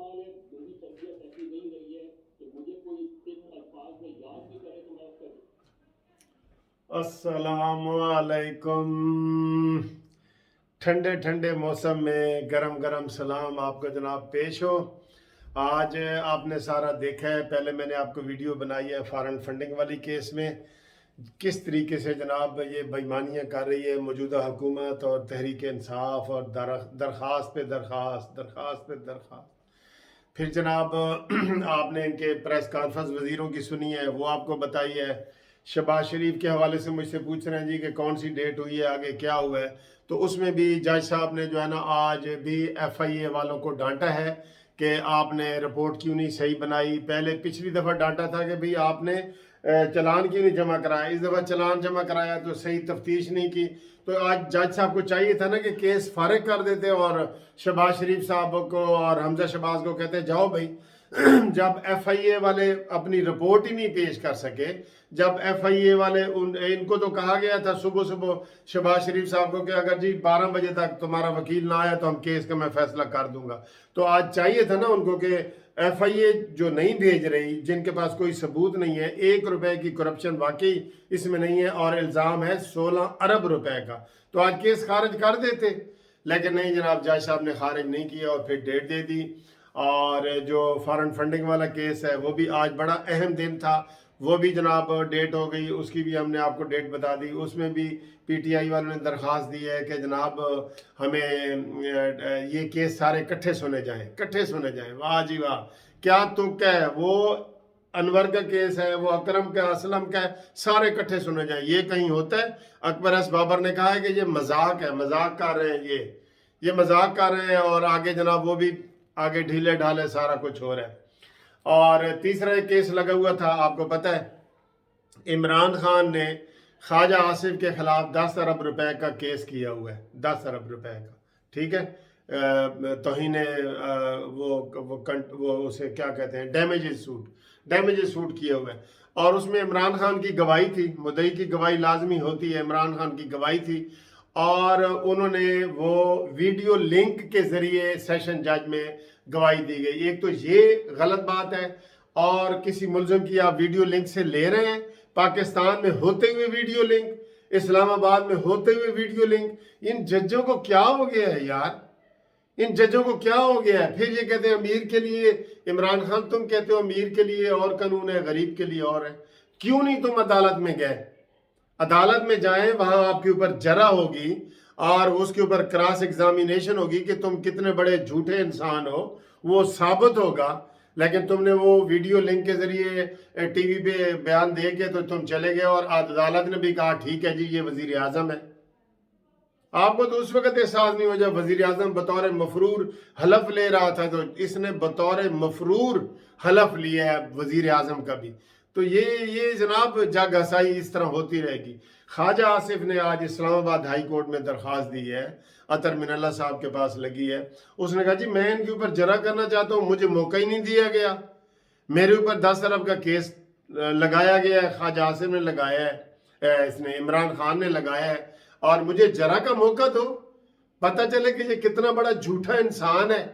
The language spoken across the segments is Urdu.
سوال ہے، میری تربیت ایسی نہیں رہی ہے کہ مجھے کوئی صرف الفاظ میں یاد بھی کرے تو میں اس کا السلام علیکم۔ ٹھنڈے ٹھنڈے موسم میں گرم گرم سلام آپ کو جناب پیش ہو۔ آج آپ نے سارا دیکھا ہے، پہلے میں نے آپ کو ویڈیو بنائی ہے فارن فنڈنگ والی کیس میں کس طریقے سے جناب یہ بےایمانیاں کر رہی ہے موجودہ حکومت اور تحریک انصاف، اور درخواست پہ درخواست۔ پھر جناب آپ نے ان کے پریس کانفرنس وزیروں کی سنی ہے، وہ آپ کو بتائی ہے۔ شہباز شریف کے حوالے سے مجھ سے پوچھ رہے ہیں جی کہ کون سی ڈیٹ ہوئی ہے، آگے کیا ہوا ہے، تو اس میں بھی جج صاحب نے جو ہے نا آج بھی ایف آئی اے والوں کو ڈانٹا ہے کہ آپ نے رپورٹ کیوں نہیں صحیح بنائی۔ پہلے پچھلی دفعہ ڈانٹا تھا کہ بھئی آپ نے چلان کیوں نہیں جمع کرایا، اس دفعہ چلان جمع کرایا تو صحیح تفتیش نہیں کی۔ تو آج جج صاحب کو چاہیے تھا نا کہ کیس فارغ کر دیتے اور شہباز شریف صاحب کو اور حمزہ شہباز کو کہتے جاؤ بھائی۔ جب ایف آئی اے والے اپنی رپورٹ ہی نہیں پیش کر سکے، جب ایف آئی اے والے ان کو تو کہا گیا تھا صبح شہباز شریف صاحب کو کہ اگر جی 12 بجے تک تمہارا وکیل نہ آیا تو ہم کیس کا میں فیصلہ کر دوں گا۔ تو آج چاہیے تھا نا ان کو کہ ایف آئی اے جو نہیں بھیج رہی، جن کے پاس کوئی ثبوت نہیں ہے، 1 روپے کی کرپشن واقعی اس میں نہیں ہے اور الزام ہے 16 ارب روپے کا، تو آج کیس خارج کر دیتے، لیکن نہیں جناب، جج صاحب نے خارج نہیں کیا اور پھر ڈیٹ دے دی۔ اور جو فارن فنڈنگ والا کیس ہے وہ بھی آج بڑا اہم دن تھا، وہ بھی جناب ڈیٹ ہو گئی، اس کی بھی ہم نے آپ کو ڈیٹ بتا دی۔ اس میں بھی پی ٹی آئی والوں نے درخواست دی ہے کہ جناب ہمیں یہ کیس سارے کٹھے سنے جائیں۔ واہ جی واہ، کیا تک ہے، وہ انور کا کیس ہے، وہ اکرم کا، اسلم کا ہے، سارے کٹھے سنے جائیں۔ یہ کہیں ہوتا ہے؟ اکبر ایس بابر نے کہا ہے کہ یہ مذاق ہے، مذاق کر رہے ہیں، یہ مذاق کر رہے ہیں، اور آگے جناب وہ بھی آگے ڈھیلے ڈھالے سارا کچھ ہو رہا ہے۔ اور تیسرا ایک کیس لگا ہوا تھا، آپ کو پتہ ہے عمران خان نے خواجہ آصف کے خلاف 10 ارب روپے کا کیس کیا ہوا ہے، 10 ارب روپے کا، ٹھیک ہے، توہین وہ اسے کیا کہتے ہیں، ڈیمیجز سوٹ کیا ہوا ہے، اور اس میں عمران خان کی گواہی تھی، مدعی کی گواہی لازمی ہوتی ہے، عمران خان کی گواہی تھی، اور انہوں نے وہ ویڈیو لنک کے ذریعے سیشن جج میں گواہی دی گئی۔ ایک تو یہ غلط بات ہے، اور کسی ملزم کی آپ ویڈیو لنک سے لے رہے ہیں، پاکستان میں ہوتے ہوئے ویڈیو لنک، اسلام آباد میں ہوتے ہوئے ویڈیو لنک۔ ان ججوں کو کیا ہو گیا ہے یار، ان ججوں کو کیا ہو گیا ہے؟ پھر یہ کہتے ہیں امیر کے لیے، عمران خان تم کہتے ہو امیر کے لیے اور قانون ہے، غریب کے لیے اور ہے۔ کیوں نہیں تم عدالت میں گئے؟ عدالت میں جائیں، وہاں آپ کے اوپر جرح ہوگی اور اس کے اوپر کراس ایگزامینیشن ہوگی کہ تم کتنے بڑے جھوٹے انسان ہو، وہ ثابت ہوگا۔ لیکن تم نے وہ ویڈیو لنک کے ذریعے ٹی وی پہ بیان دے کے تو تم چلے گئے، اور عدالت نے بھی کہا ٹھیک ہے جی یہ وزیر اعظم ہے۔ آپ کو تو اس وقت احساس نہیں ہو جب وزیر اعظم بطور مفرور حلف لے رہا تھا، تو اس نے بطور مفرور حلف لیا ہے وزیر اعظم کا بھی۔ تو یہ جناب جگ ہسائی اس طرح ہوتی رہے گی۔ خواجہ آصف نے آج اسلام آباد ہائی کورٹ میں درخواست دی ہے، عطر من اللہ صاحب کے پاس لگی ہے۔ اس نے کہا جی میں ان کے اوپر جرح کرنا چاہتا ہوں، مجھے موقع ہی نہیں دیا گیا، میرے اوپر 10 ارب کا کیس لگایا گیا ہے، خواجہ آصف نے لگایا ہے، اس نے عمران خان نے لگایا ہے، اور مجھے جرح کا موقع دو، پتہ چلے کہ یہ کتنا بڑا جھوٹا انسان ہے۔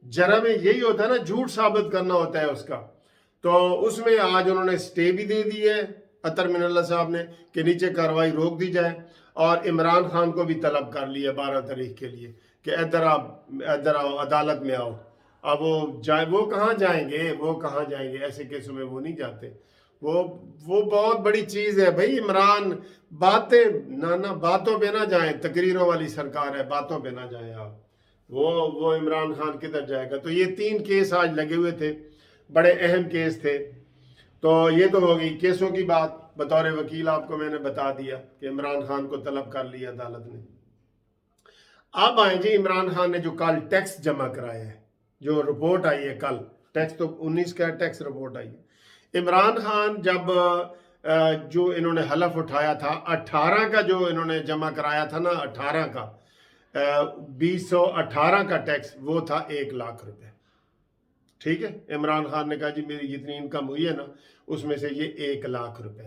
جرح میں یہی ہوتا ہے نا، جھوٹ ثابت کرنا ہوتا ہے اس کا۔ تو اس میں آج انہوں نے سٹے بھی دے دی ہے عطر من اللہ صاحب نے کہ نیچے کارروائی روک دی جائے، اور عمران خان کو بھی طلب کر لیا 12 تاریخ کے لیے کہ ادھر آؤ، عدالت میں آؤ۔ اب وہ کہاں جائیں گے، ایسے کیسوں میں وہ نہیں جاتے۔ وہ بہت بڑی چیز ہے بھائی، عمران باتوں پہ نہ جائیں، تقریروں والی سرکار ہے، باتوں پہ نہ جائیں آپ۔ وہ عمران خان کدھر جائے گا؟ تو یہ 3 کیس آج لگے ہوئے تھے، بڑے اہم کیس تھے۔ تو یہ تو ہو گئی کیسوں کی بات، بطور وکیل آپ کو میں نے بتا دیا کہ عمران خان کو طلب کر لیا عدالت نے۔ اب آئیں جی عمران خان نے جو کل ٹیکس جمع کرایا ہے، جو رپورٹ آئی ہے کل، ٹیکس تو 19 کا ٹیکس رپورٹ آئی ہے۔ عمران خان جب جو انہوں نے حلف اٹھایا تھا 18 کا، جو انہوں نے جمع کرایا تھا نا 18 کا 2018 کا ٹیکس، وہ تھا 1 لاکھ روپے، ٹھیک ہے۔ عمران خان نے کہا جی میری جتنی انکم ہوئی ہے نا اس میں سے یہ 1 لاکھ روپے،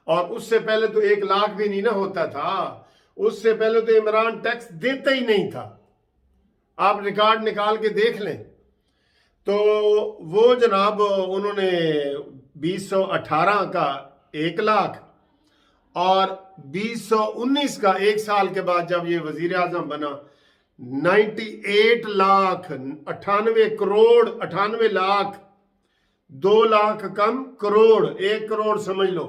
اور اس سے پہلے تو 1 لاکھ بھی نہیں نہ ہوتا تھا، اس سے پہلے تو عمران ٹیکس دیتا ہی نہیں تھا۔ آپ ریکارڈ نکال کے دیکھ لیں، تو وہ جناب انہوں نے 2018 کا 1 لاکھ اور 2019 کا 1 سال کے بعد جب یہ وزیر اعظم بنا 98 لاکھ 98 کروڑ 98 لاکھ 2 لاکھ کم کروڑ 1 کروڑ سمجھ لو.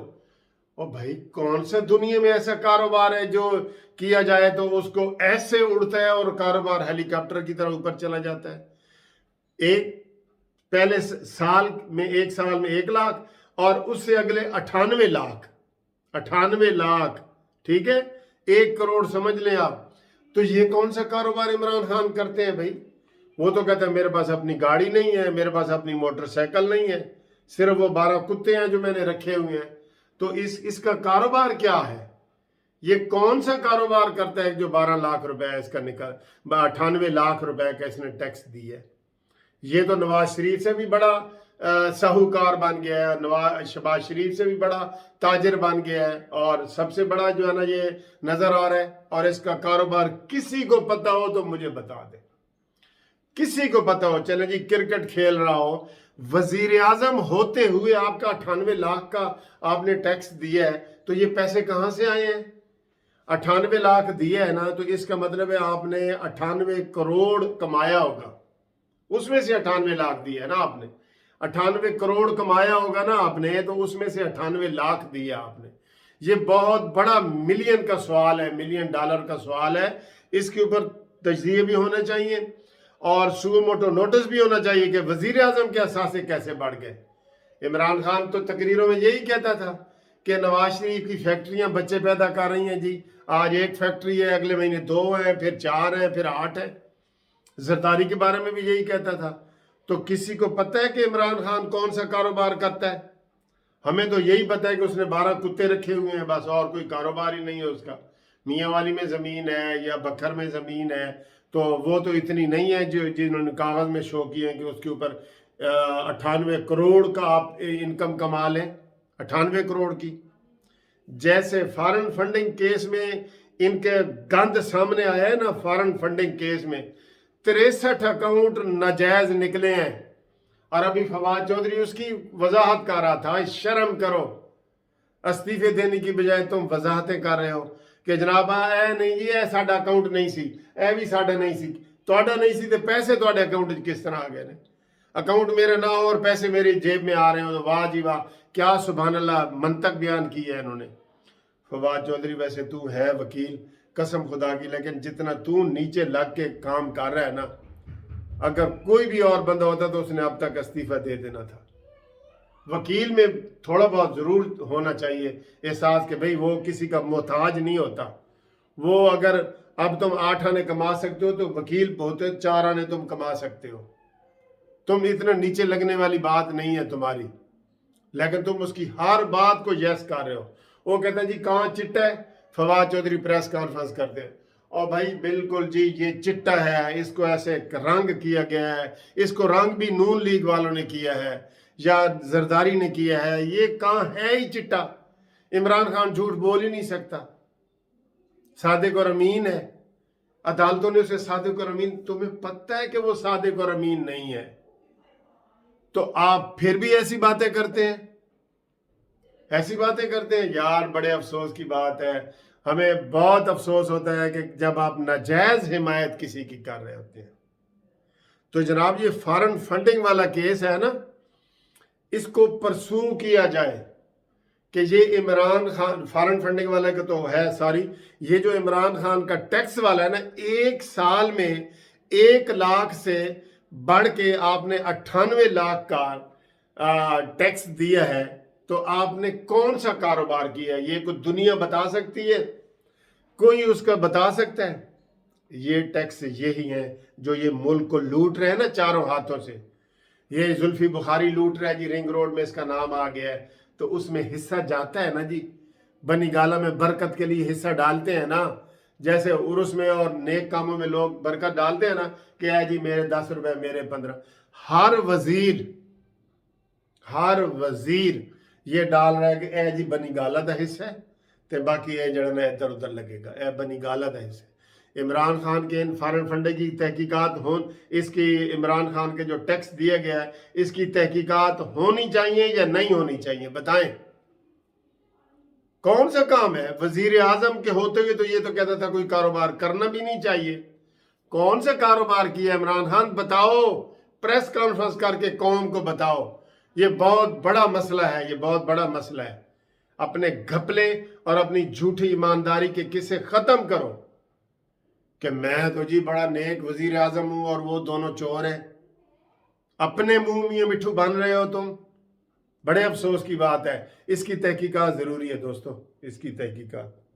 اور بھائی کون سے دنیا میں ایسا کاروبار ہے جو کیا جائے تو اس کو ایسے اڑتا ہے اور کاروبار ہیلی کاپٹر کی طرح اوپر چلا جاتا ہے. ایک پہلے سال میں 1 سال میں 1 لاکھ اور اس سے اگلے 98 لاکھ ٹھیک ہے 1 کروڑ سمجھ لیں آپ. تو یہ کون سا کاروبار عمران خان کرتے ہیں بھائی؟ وہ تو کہتے ہیں میرے پاس اپنی گاڑی نہیں ہے, میرے پاس اپنی موٹر سائیکل نہیں ہے, صرف وہ 12 کتے ہیں جو میں نے رکھے ہوئے ہیں. تو اس کا کاروبار کیا ہے؟ یہ کون سا کاروبار کرتا ہے جو 12 لاکھ روپے اس کا نکال 98 لاکھ روپے کا اس نے ٹیکس دی ہے؟ یہ تو نواز شریف سے بھی بڑا ساہوکار بن گیا ہے, شہباز شریف سے بھی بڑا تاجر بن گیا ہے, اور سب سے بڑا جو ہے نا یہ نظر آ رہا ہے. اور اس کا کاروبار کسی کو پتا ہو تو مجھے بتا دے, کسی کو پتا ہو. چلے جی کرکٹ کھیل رہا ہو, وزیر اعظم ہوتے ہوئے آپ کا 98 لاکھ کا آپ نے ٹیکس دیا ہے, تو یہ پیسے کہاں سے آئے ہیں؟ 98 لاکھ دیا ہے نا, تو اس کا مطلب ہے آپ نے 98 کروڑ کمایا ہوگا, اس میں سے 98 لاکھ دیا ہے نا آپ نے. 98 کروڑ کمایا ہوگا نا آپ نے, تو اس میں سے 98 لاکھ دیا آپ نے. یہ بہت بڑا ملین کا سوال ہے, ملین ڈالر کا سوال ہے. اس کے اوپر تجزیے بھی ہونا چاہیے اور سو موٹو نوٹس بھی ہونا چاہیے کہ وزیر اعظم کے اثاثے کیسے بڑھ گئے. عمران خان تو تقریروں میں یہی کہتا تھا کہ نواز شریف کی فیکٹریاں بچے پیدا کر رہی ہیں جی, آج 1 فیکٹری ہے, اگلے مہینے 2 ہیں, پھر 4 ہیں, پھر 8 ہیں. زرداری کے بارے میں بھی یہی کہتا تھا. تو کسی کو پتہ ہے کہ عمران خان کون سا کاروبار کرتا ہے؟ ہمیں تو یہی پتہ ہے کہ اس نے 12 کتے رکھے ہوئے ہیں بس, اور کوئی کاروبار ہی نہیں ہے اس کا. میاں والی میں زمین ہے یا بکھر میں زمین ہے, تو وہ تو اتنی نہیں ہے جنہوں نے کاغذ میں شو کیے ہیں کہ اس کے اوپر 98 کروڑ کا آپ انکم کما لیں. 98 کروڑ کی. جیسے فارن فنڈنگ کیس میں ان کے گند سامنے آیا ہے نا, فارن فنڈنگ کیس میں 63 اکاؤنٹ ناجائز نکلے ہیں, اور ابھی فواد چودھری اس کی وضاحت کر رہا تھا. شرم کرو, استعفے دینے کی بجائے تم وضاحتیں کر رہے ہو کہ جناب اے نہیں جی اے ساڈا اکاؤنٹ نہیں سی, اے بھی ساڈا نہیں سی. تہاڈا نہیں سی تے پیسے تہاڈے اکاؤنٹ کس طرح آ گئے نے؟ اکاؤنٹ میرے نہ ہو اور پیسے میری جیب میں آ رہے ہوں, تو واہ جی واہ, کیا سبحان اللہ منطق بیان کی ہے انہوں نے. فواد چودھری ویسے تو ہے وکیل قسم خدا کی, لیکن جتنا تو نیچے لگ کے کام کر رہا ہے نا, اگر کوئی بھی اور بندہ ہوتا تو اس نے اب تک استعفیٰ دے دینا تھا. وکیل میں تھوڑا بہت ضرور ہونا چاہیے احساس کہ بھئی وہ کسی کا محتاج نہیں ہوتا. وہ اگر اب تم 8 آنے کما سکتے ہو تو وکیل ہوتے 4 آنے تم کما سکتے ہو. تم اتنا نیچے لگنے والی بات نہیں ہے تمہاری, لیکن تم اس کی ہر بات کو یس کر رہے ہو. وہ کہتے ہیں جی کہاں چٹا ہے, فواد چودھری پریس کانفرنس کرتے ہیں, اور بھائی بالکل جی یہ چٹا ہے, اس کو ایسے رنگ کیا گیا ہے, اس کو رنگ بھی نون لیگ والوں نے کیا ہے یا زرداری نے کیا ہے, یہ کہاں ہے ہی چٹا. عمران خان جھوٹ بول ہی نہیں سکتا, صادق اور امین ہے. عدالتوں نے اسے صادق اور امین, تمہیں پتہ ہے کہ وہ صادق اور امین نہیں ہے, تو آپ پھر بھی ایسی باتیں کرتے ہیں, ایسی باتیں کرتے ہیں. یار بڑے افسوس کی بات ہے, ہمیں بہت افسوس ہوتا ہے کہ جب آپ ناجائز حمایت کسی کی کر رہے ہوتے ہیں. تو جناب یہ فارن فنڈنگ والا کیس ہے نا, اس کو پرسو کیا جائے کہ یہ عمران خان فارن فنڈنگ والا کا تو ہے ساری, یہ جو عمران خان کا ٹیکس والا ہے نا, 1 سال میں 1 لاکھ سے بڑھ کے آپ نے 98 لاکھ کا ٹیکس دیا ہے. تو آپ نے کون سا کاروبار کیا ہے؟ یہ کوئی دنیا بتا سکتی ہے؟ کوئی اس کا بتا سکتا ہے؟ یہ ٹیکس یہی ہیں جو یہ ملک کو لوٹ رہے ہیں نا چاروں ہاتھوں سے. یہ زلفی بخاری لوٹ رہا ہے جی, رنگ روڈ میں اس کا نام آ گیا ہے, تو اس میں حصہ جاتا ہے نا جی. بنی گالہ میں برکت کے لیے حصہ ڈالتے ہیں نا, جیسے عرس میں اور نیک کاموں میں لوگ برکت ڈالتے ہیں نا کہ اے جی میرے 10 روپے میرے 15. ہر وزیر یہ ڈال رہا ہے کہ اے جی بنی گالہ دا حصہ ہے, تے باقی اے جڑا نا ادھر ادھر لگے گا, اے بنی گالہ دا حصہ ہے. عمران خان کے ان فارن فنڈنگ کی تحقیقات اس کی عمران خان کے جو ٹیکس دیا گیا ہے اس کی تحقیقات ہونی چاہیے یا نہیں ہونی چاہیے؟ بتائیں کون سا کام ہے؟ وزیر اعظم کے ہوتے ہوئے تو یہ تو کہتا تھا کوئی کاروبار کرنا بھی نہیں چاہیے. کون سا کاروبار کیا عمران خان؟ بتاؤ، پریس کانفرنس کر کے قوم کو بتاؤ. یہ بہت بڑا مسئلہ ہے، یہ بہت بڑا مسئلہ ہے. اپنے گھپلے اور اپنی جھوٹی ایمانداری کے قصے ختم کرو کہ میں تو جی بڑا نیک وزیر اعظم ہوں اور وہ دونوں چور ہیں. اپنے منہ میاں مٹھو بن رہے ہو تم. بڑے افسوس کی بات ہے. اس کی تحقیقات ضروری ہے دوستو، اس کی تحقیقات.